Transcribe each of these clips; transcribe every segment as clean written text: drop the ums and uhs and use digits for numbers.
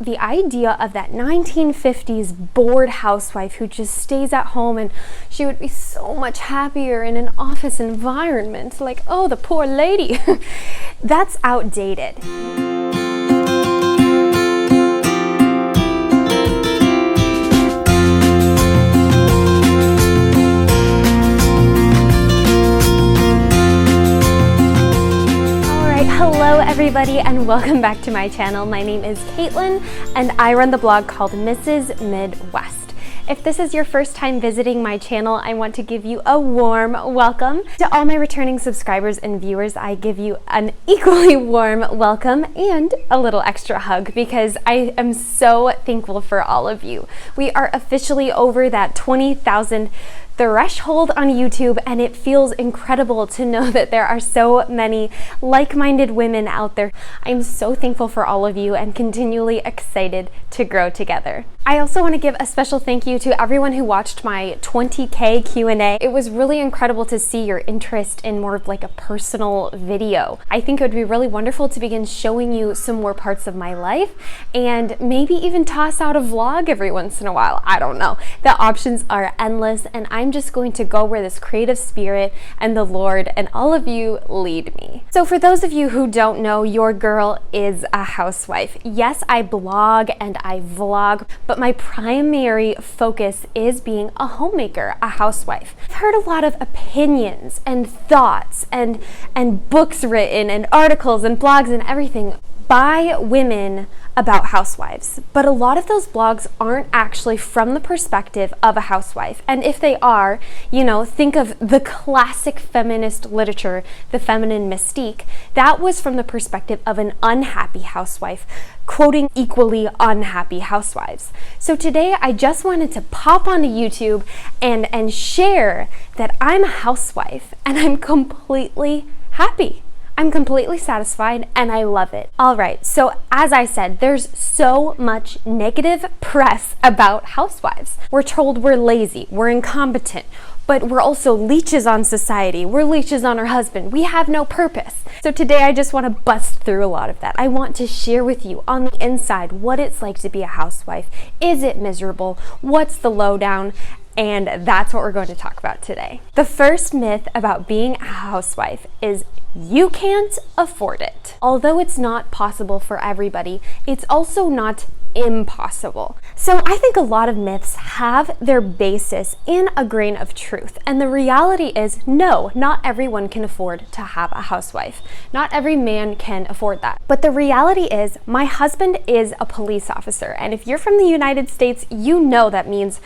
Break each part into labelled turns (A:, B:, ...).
A: the idea of that 1950s bored housewife who just stays at home, and she would be so much happier in an office environment. Like, oh, the poor lady. That's outdated.
B: Hello everybody and welcome back to my channel. My name is Caitlin and I run the blog called Mrs. Midwest. If this is your first time visiting my channel, I want to give you a warm welcome. To all my returning subscribers and viewers, I give you an equally warm welcome and a little extra hug because I am so thankful for all of you. We are officially over that 20,000 threshold on YouTube, and it feels incredible to know that there are so many like-minded women out there. I'm so thankful for all of you and continually excited to grow together. I also want to give a special thank you to everyone who watched my 20K Q&A. It was really incredible to see your interest in more of like a personal video. I think it would be really wonderful to begin showing you some more parts of my life and maybe even toss out a vlog every once in a while. I don't know. The options are endless, and I'm just going to go where this creative spirit and the Lord and all of you lead me. So for those of you who don't know, your girl is a housewife. Yes, I blog and I vlog, but my primary focus is being a homemaker, a housewife. I've heard a lot of opinions and thoughts and books written and articles and blogs and everything by women about housewives, but a lot of those blogs aren't actually from the perspective of a housewife. And if they are, you know, think of the classic feminist literature, the feminine mystique. That was from the perspective of an unhappy housewife, quoting equally unhappy housewives. So today I just wanted to pop onto YouTube and share that I'm a housewife and I'm completely happy. I'm completely satisfied and I love it. All right, so as I said, there's so much negative press about housewives. We're told we're lazy, we're incompetent, but we're also leeches on society. We're leeches on our husband. We have no purpose. So today I just want to bust through a lot of that. I want to share with you on the inside what it's like to be a housewife. Is it miserable? What's the lowdown? And that's what we're going to talk about today. The first myth about being a housewife is you can't afford it. Although it's not possible for everybody, it's also not impossible. So I think a lot of myths have their basis in a grain of truth. And the reality is, no, not everyone can afford to have a housewife. Not every man can afford that. But the reality is, my husband is a police officer. And if you're from the United States, you know that means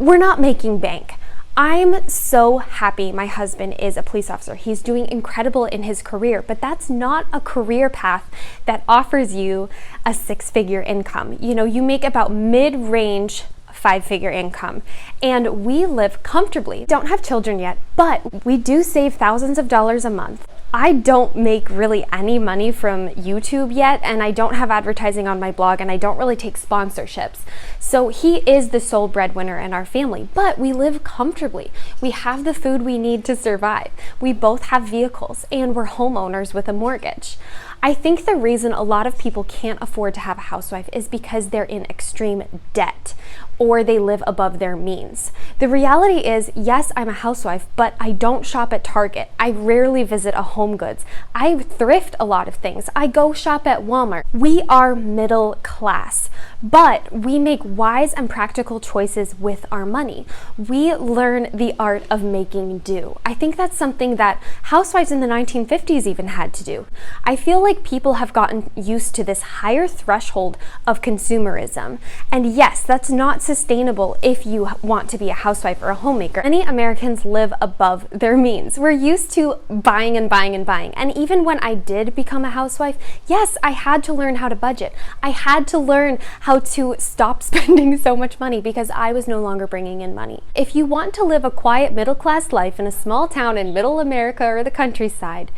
B: we're not making bank. I'm so happy my husband is a police officer. He's doing incredible in his career, but that's not a career path that offers you a six-figure income. You know, you make about mid-range five-figure income, and we live comfortably. Don't have children yet, but we do save thousands of dollars a month. I don't make really any money from YouTube yet, and I don't have advertising on my blog, and I don't really take sponsorships. So he is the sole breadwinner in our family, but we live comfortably. We have the food we need to survive. We both have vehicles, and we're homeowners with a mortgage. I think the reason a lot of people can't afford to have a housewife is because they're in extreme debt or they live above their means. The reality is, yes, I'm a housewife, but I don't shop at Target. I rarely visit a Home Goods. I thrift a lot of things. I go shop at Walmart. We are middle class, but we make wise and practical choices with our money. We learn the art of making do. I think that's something that housewives in the 1950s even had to do. I feel like people have gotten used to this higher threshold of consumerism. And yes, that's not sustainable if you want to be a housewife or a homemaker. Many Americans live above their means. We're used to buying and buying and buying. And even when I did become a housewife, yes, I had to learn how to budget. I had to learn how to stop spending so much money because I was no longer bringing in money. If you want to live a quiet middle-class life in a small town in middle America or the countryside,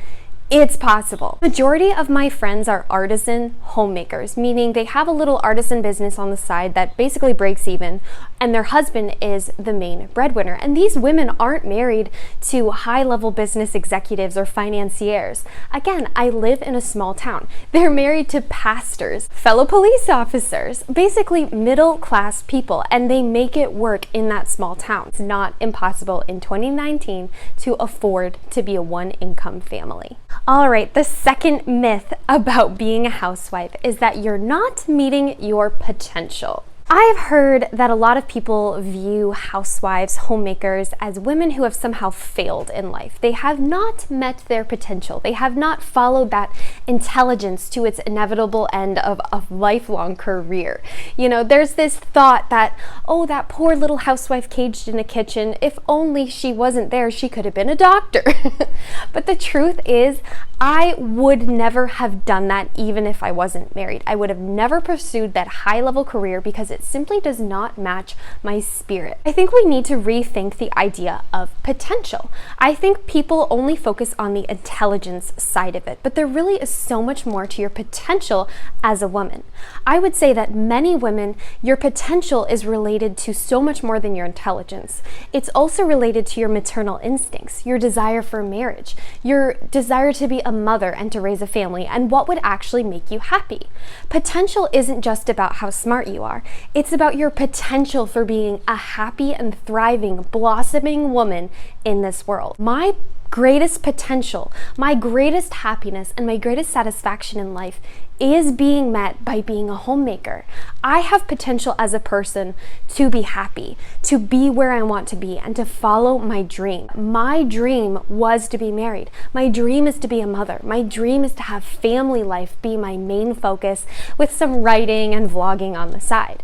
B: it's possible. Majority of my friends are artisan homemakers, meaning they have a little artisan business on the side that basically breaks even and their husband is the main breadwinner. And these women aren't married to high-level business executives or financiers. Again, I live in a small town. They're married to pastors, fellow police officers, basically middle-class people, and they make it work in that small town. It's not impossible in 2019 to afford to be a one-income family. All right, the second myth about being a housewife is that you're not meeting your potential. I've heard that a lot of people view housewives, homemakers, as women who have somehow failed in life. They have not met their potential. They have not followed that intelligence to its inevitable end of a lifelong career. You know, there's this thought that, oh, that poor little housewife caged in a kitchen, if only she wasn't there, she could have been a doctor. But the truth is, I would never have done that even if I wasn't married. I would have never pursued that high-level career because it simply does not match my spirit. I think we need to rethink the idea of potential. I think people only focus on the intelligence side of it, but there really is so much more to your potential as a woman. I would say that many women, your potential is related to so much more than your intelligence. It's also related to your maternal instincts, your desire for marriage, your desire to be a mother and to raise a family, and what would actually make you happy. Potential isn't just about how smart you are. It's about your potential for being a happy and thriving, blossoming woman in this world. My greatest potential, my greatest happiness, and my greatest satisfaction in life is being met by being a homemaker. I have potential as a person to be happy, to be where I want to be, and to follow my dream. My dream was to be married. My dream is to be a mother. My dream is to have family life be my main focus with some writing and vlogging on the side.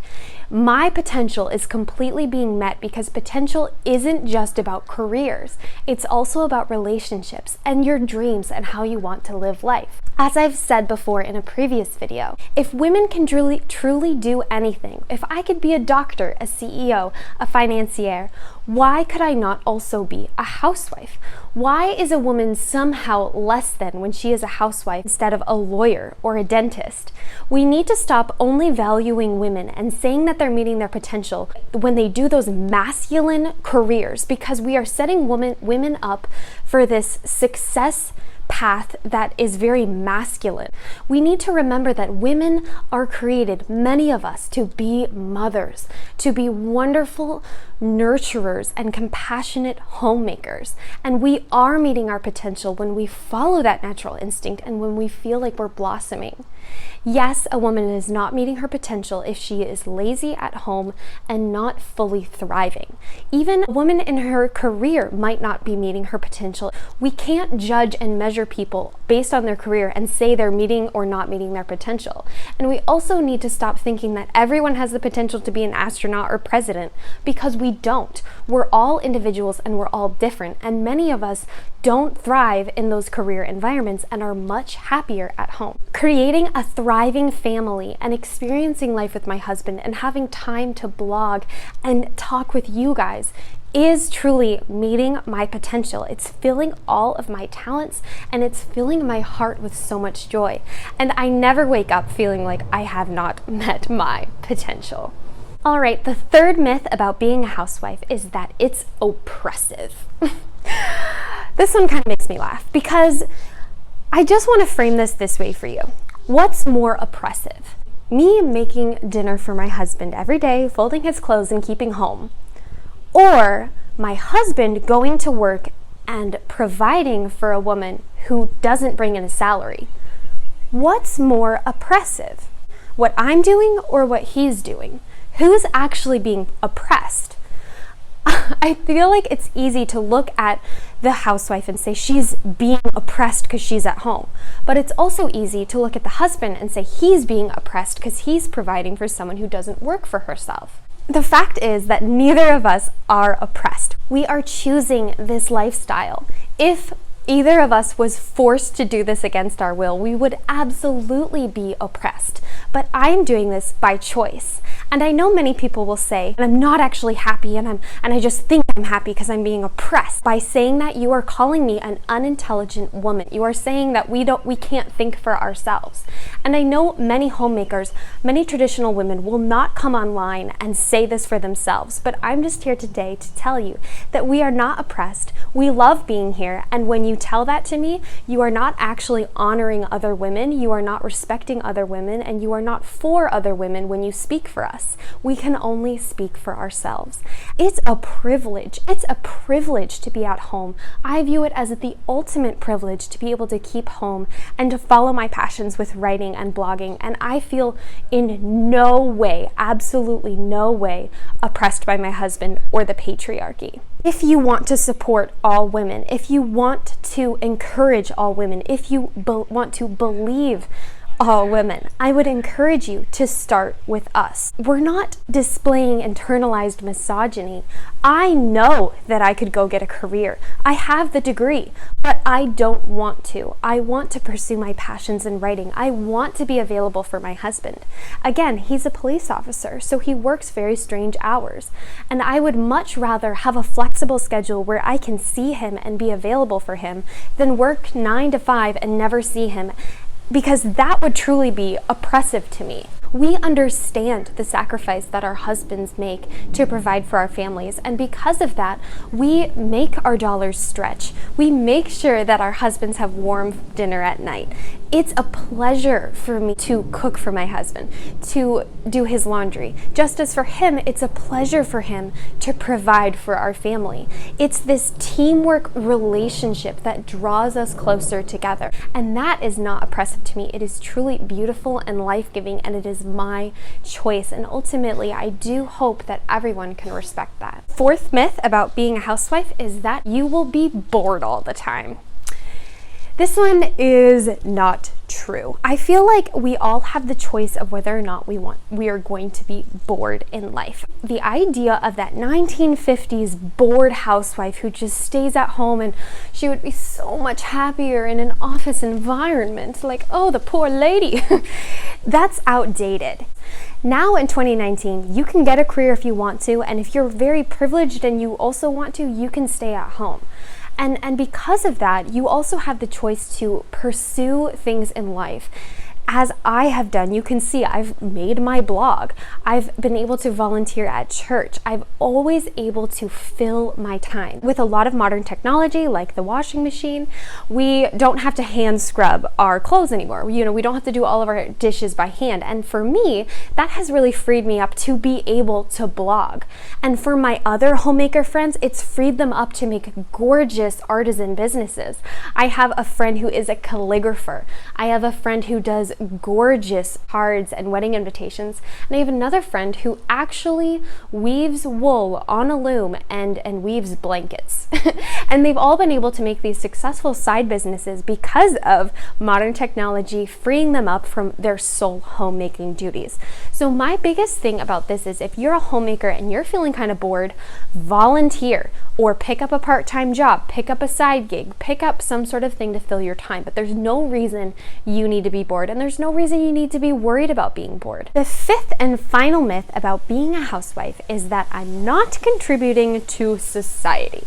B: My potential is completely being met because potential isn't just about careers. It's also about relationships and your dreams and how you want to live life. As I've said before in a previous video, if women can truly do anything, if I could be a doctor, a CEO, a financier, why could I not also be a housewife? Why is a woman somehow less than when she is a housewife instead of a lawyer or a dentist? We need to stop only valuing women and saying that they're meeting their potential when they do those masculine careers, because we are setting women up for this success path that is very masculine. We need to remember that women are created, many of us, to be mothers, to be wonderful nurturers and compassionate homemakers. And we are meeting our potential when we follow that natural instinct and when we feel like we're blossoming. Yes, a woman is not meeting her potential if she is lazy at home and not fully thriving. Even a woman in her career might not be meeting her potential. We can't judge and measure people based on their career and say they're meeting or not meeting their potential. And we also need to stop thinking that everyone has the potential to be an astronaut or president, because we don't. We're all individuals and we're all different, and many of us don't thrive in those career environments and are much happier at home. Creating a thriving family and experiencing life with my husband and having time to blog and talk with you guys is truly meeting my potential. It's filling all of my talents and it's filling my heart with so much joy. And I never wake up feeling like I have not met my potential. All right, the third myth about being a housewife is that it's oppressive. This one kind of makes me laugh because I just want to frame this way for you. What's more oppressive? Me making dinner for my husband every day, folding his clothes and keeping home, or my husband going to work and providing for a woman who doesn't bring in a salary? What's more oppressive? What I'm doing or what he's doing? Who's actually being oppressed? I feel like it's easy to look at the housewife and say she's being oppressed because she's at home. But it's also easy to look at the husband and say he's being oppressed because he's providing for someone who doesn't work for herself. The fact is that neither of us are oppressed. We are choosing this lifestyle. If either of us was forced to do this against our will, we would absolutely be oppressed. But I'm doing this by choice.
A: And I know many people will say, I'm not actually happy and I just think I'm happy because I'm being oppressed. By saying that, you are calling me an unintelligent woman. You are saying that we can't think for ourselves. And I know many homemakers, many traditional women will not come online and say this for themselves, but I'm just here today to tell you that we are not oppressed. We love being here, and when you tell that to me, you are not actually honoring other women, you are not respecting other women, and you are not for other women when you speak for us. We can only speak for ourselves. It's a privilege. It's a privilege to be at home. I view it as the ultimate privilege to be able to keep home and to follow my passions with writing and blogging, and I feel in no way, absolutely no way, oppressed by my husband or the patriarchy. If you want to support all women, if you want to encourage all women, if you want to believe all women, I would encourage you to start with us. We're not displaying internalized misogyny. I know that I could go get a career. I have the degree, but I don't want to. I want to pursue my passions in writing. I want to be available for my husband. Again, he's a police officer, so he works very strange hours. And I would much rather have a flexible schedule where I can see him and be available for him than work 9 to 5 and never see him, because that would truly be oppressive to me. We understand the sacrifice that our husbands make to provide for our families, and because of that, we make our dollars stretch. We make sure that our husbands have warm dinner at night. It's a pleasure for me to cook for my husband, to do his laundry. Just as for him, it's a pleasure for him to provide for our family. It's this teamwork relationship that draws us closer together, and that is not oppressive to me. It is truly beautiful and life-giving, and it is my choice, and ultimately I do hope that everyone can respect that. Fourth myth about being a housewife is that you will be bored all the time. This one is not true. I feel like we all have the choice of whether or not we are going to be bored in life. The idea of that 1950s bored housewife who just stays at home and she would be so much happier in an office environment, like, oh, the poor lady, that's outdated. Now in 2019, you can get a career if you want to, and if you're very privileged and you also want to, you can stay at home. And because of that, you also have the choice to pursue things in life. As I have done, you can see I've made my blog. I've been able to volunteer at church. I've always able to fill my time. With a lot of modern technology, like the washing machine, we don't have to hand scrub our clothes anymore. We don't have to do all of our dishes by hand. And for me, that has really freed me up to be able to blog. And for my other homemaker friends, it's freed them up to make gorgeous artisan businesses. I have a friend who is a calligrapher. I have a friend who does gorgeous cards and wedding invitations, and I have another friend who actually weaves wool on a loom and weaves blankets. And they've all been able to make these successful side businesses because of modern technology freeing them up from their sole homemaking duties. So my biggest thing about this is, if you're a homemaker and you're feeling kind of bored, volunteer or pick up a part-time job, pick up a side gig, pick up some sort of thing to fill your time. But there's no reason you need to be bored, and there's no reason you need to be worried about being bored. The fifth and final myth about being a housewife is that I'm not contributing to society.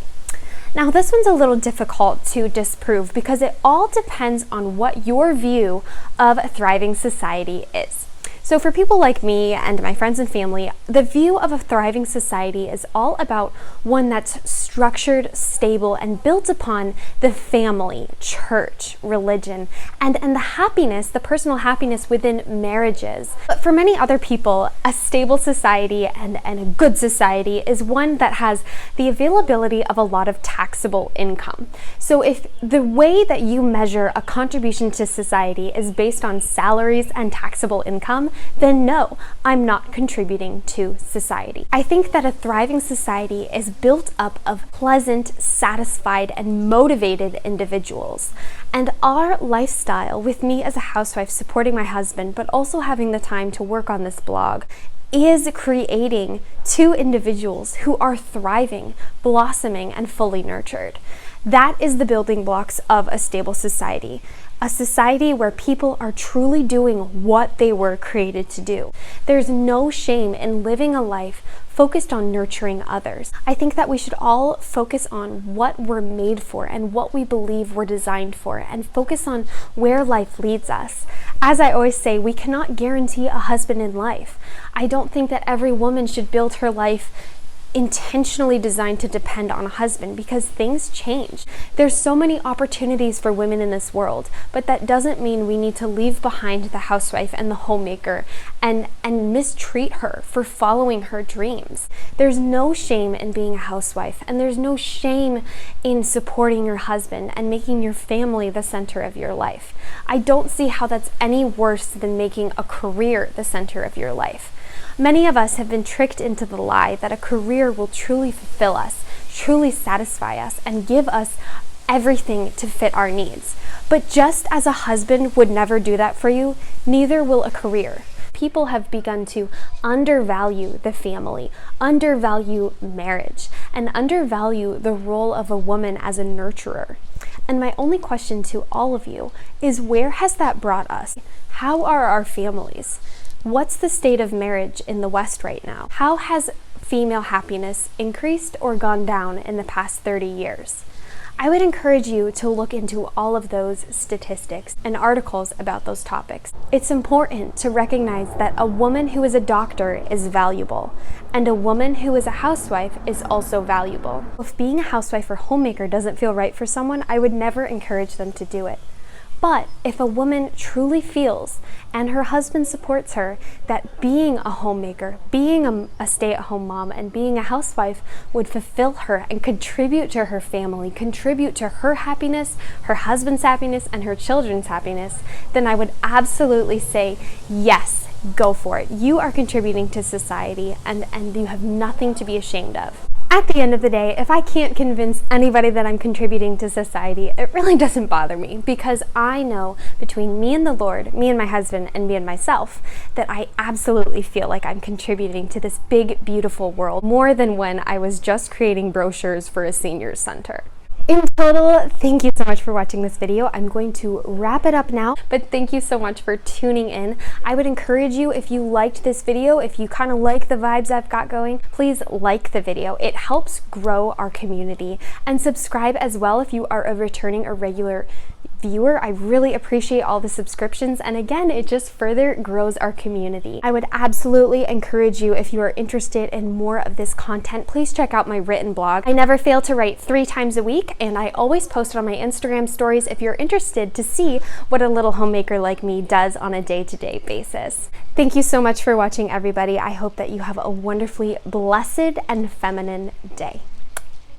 A: Now, this one's a little difficult to disprove because it all depends on what your view of a thriving society is. So for people like me and my friends and family, the view of a thriving society is all about one that's structured, stable, and built upon the family, church, religion, and the happiness, the personal happiness within marriages. But for many other people, a stable society and a good society is one that has the availability of a lot of taxable income. So if the way that you measure a contribution to society is based on salaries and taxable income, then no, I'm not contributing to society. I think that a thriving society is built up of pleasant, satisfied, and motivated individuals. And our lifestyle, with me as a housewife supporting my husband, but also having the time to work on this blog, is creating two individuals who are thriving, blossoming, and fully nurtured. That is the building blocks of a stable society.
B: a society where people are truly doing what they were created to do. There's no shame in living a life focused on nurturing others. I think that we should all focus on what we're made for and what we believe we're designed for, and focus on where life leads us. As I always say, we cannot guarantee a husband in life. I don't think that every woman should build her life intentionally designed to depend on a husband, because things change. There's so many opportunities for women in this world, but that doesn't mean we need to leave behind the housewife and the homemaker and mistreat her for following her dreams. There's no shame in being a housewife, and there's no shame in supporting your husband and making your family the center of your life. I don't see how that's any worse than making a career the center of your life. Many of us have been tricked into the lie that a career will truly fulfill us, truly satisfy us, and give us everything to fit our needs. But just as a husband would never do that for you, neither will a career. People have begun to undervalue the family, undervalue marriage, and undervalue the role of a woman as a nurturer. And my only question to all of you is, where has that brought us? How are our families? What's the state of marriage in the West right now? How has female happiness increased or gone down in the past 30 years? I would encourage you to look into all of those statistics and articles about those topics. It's important to recognize that a woman who is a doctor is valuable, and a woman who is a housewife is also valuable. If being a housewife or homemaker doesn't feel right for someone, I would never encourage them to do it. But if a woman truly feels, and her husband supports her, that being a homemaker, being a stay-at-home mom, and being a housewife would fulfill her and contribute to her family, contribute to her happiness, her husband's happiness, and her children's happiness, then I would absolutely say, yes, go for it. You are contributing to society, and you have nothing to be ashamed of. At the end of the day, if I can't convince anybody that I'm contributing to society, it really doesn't bother me, because I know between me and the Lord, me and my husband, and me and myself, that I absolutely feel like I'm contributing to this big, beautiful world more than when I was just creating brochures for a seniors center. In total, thank you so much for watching this video. I'm going to wrap it up now, but thank you so much for tuning in. I would encourage you, if you liked this video, if you kind of like the vibes I've got going, please like the video. It helps grow our community. And subscribe as well if you are a returning or regular viewer. I really appreciate all the subscriptions, and again, it just further grows our community. I would absolutely encourage you, if you are interested in more of this content, please check out my written blog. I never fail to write 3 times a week, and I always post it on my Instagram stories if you're interested to see what a little homemaker like me does on a day-to-day basis. Thank you so much for watching, everybody. I hope that you have a wonderfully blessed and feminine day.